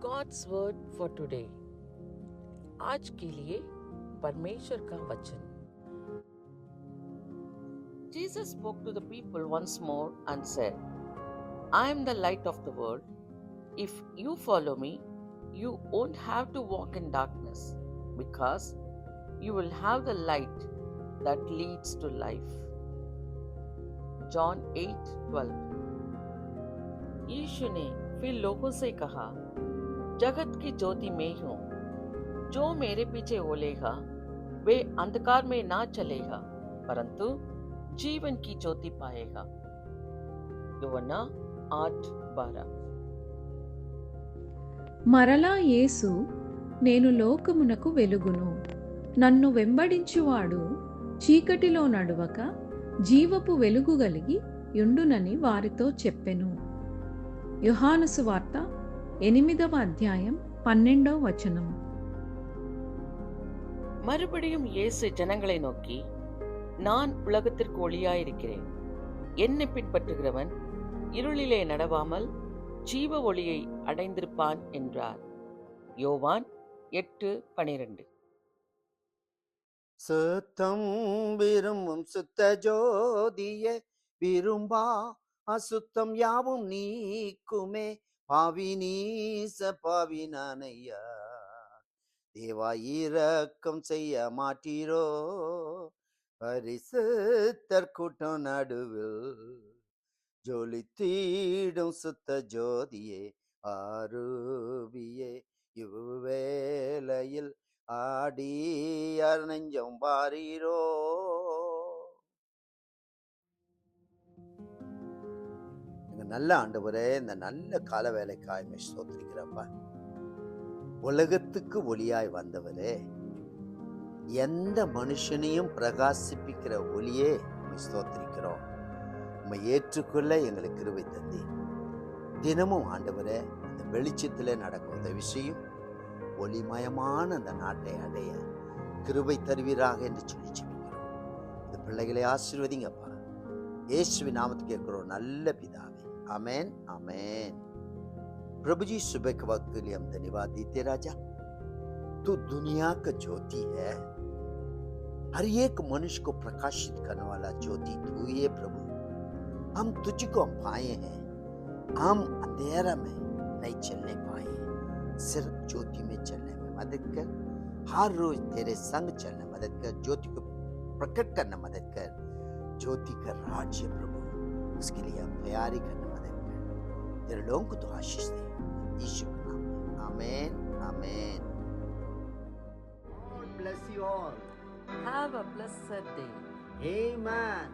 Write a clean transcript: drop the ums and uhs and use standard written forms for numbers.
God's word for today. आज के लिए परमेश्वर का वचन। Jesus spoke to the people once more and said, I am the light of the world. If you follow me, you won't have to walk in darkness because you will have the light that leads to life. John 8:12। यीशु ने फिर लोगों से कहा, जगत की ज्योति मैं हूँ। जो मेरे पीछे बोलेगा वे अंधकार में ना चलेगा परंतु जीवन की ज्योति पाएगा। యోవన్నా 8:12। మరలా యేసు, నేను లోకమునకు వెలుగును, నన్ను వెంబడించువాడు చీకటిలో నడువక జీవపు వెలుగు కలిగి యుండునని వారితో చెప్పెను. యోహాను సువార్త 8వ అధ్యాయం 12వ వచనం. மறுபடியும் இயேசு ஜனங்களை நோக்கி, நான் உலகத்திற்கு ஒளியாயிருக்கிறேன். என்னை பின்பற்றுகிறவன் இருளிலே நடவாமல் ஜீவ ஒளியை அடைந்திருப்பான் என்றார். யோவான் 8:12। சுத்தம் விரும்பும் சுத்த ஜோதியே, விரும்பா அசுத்தம் யாவும் நீக்குமே. பாவி நீச பாவி நானையா, தேவா இரக்கம் செய்ய மாட்டீரோ. பரிசுத்தர் கூட்டம் நடுவில் ஜொலித்தீடும் சுத்த ஜோதியே, ஆரூபியே இவ்வேளையில் ஆடியார் நெஞ்சம் பாரீரோ. எங்க நல்ல ஆண்டவரே, இந்த நல்ல கால வேலைக்காய் ஸ்தோத்திரிக்கிறப்பா. உலகத்துக்கு ஒளியாய் வந்தவரே, எந்த மனுஷனையும் பிரகாசிப்பிக்கிற ஒளியே ஸ்தோத்திரிக்கிறோம். உம்மை ஏற்றுக்கொள்ள எங்களுக்கு கிருபை தந்தி. தினமும் ஆண்டவரே, அந்த வெளிச்சத்திலே நடக்கும் உதவி செய்யும். ஒளிமயமான அந்த நாட்டை அடைய கிருபை தருவீராக என்று சொல்லி ஜெபிக்கிறோம். இந்த பிள்ளைகளை ஆசீர்வதிங்கப்பா. இயேசுவின் நாமத்தில் கேட்கிறோம் நல்ல பிதாவே, आमेन आमेन। प्रभु जी, सुबह के वक्त के लिए हम धन्यवाद देते राजा। तू दुनिया का ज्योति है, हर एक मनुष्य को प्रकाशित करने वाला ज्योति तू ही है प्रभु। हम तुझको पाए हैं, हम अंधेरा में नहीं चलने पाए, सिर्फ ज्योति में चलने में मदद कर। हर रोज तेरे संग चलने मदद कर, ज्योति को प्रकट करना मदद कर। ज्योति का राज्य प्रभु, उसके लिए हम तैयारी करना मदद कर। तेरे लोगों को तो आशीष दे, यीशु के नाम में आमेन आमेन। God bless you all. Have a blessed day. Amen.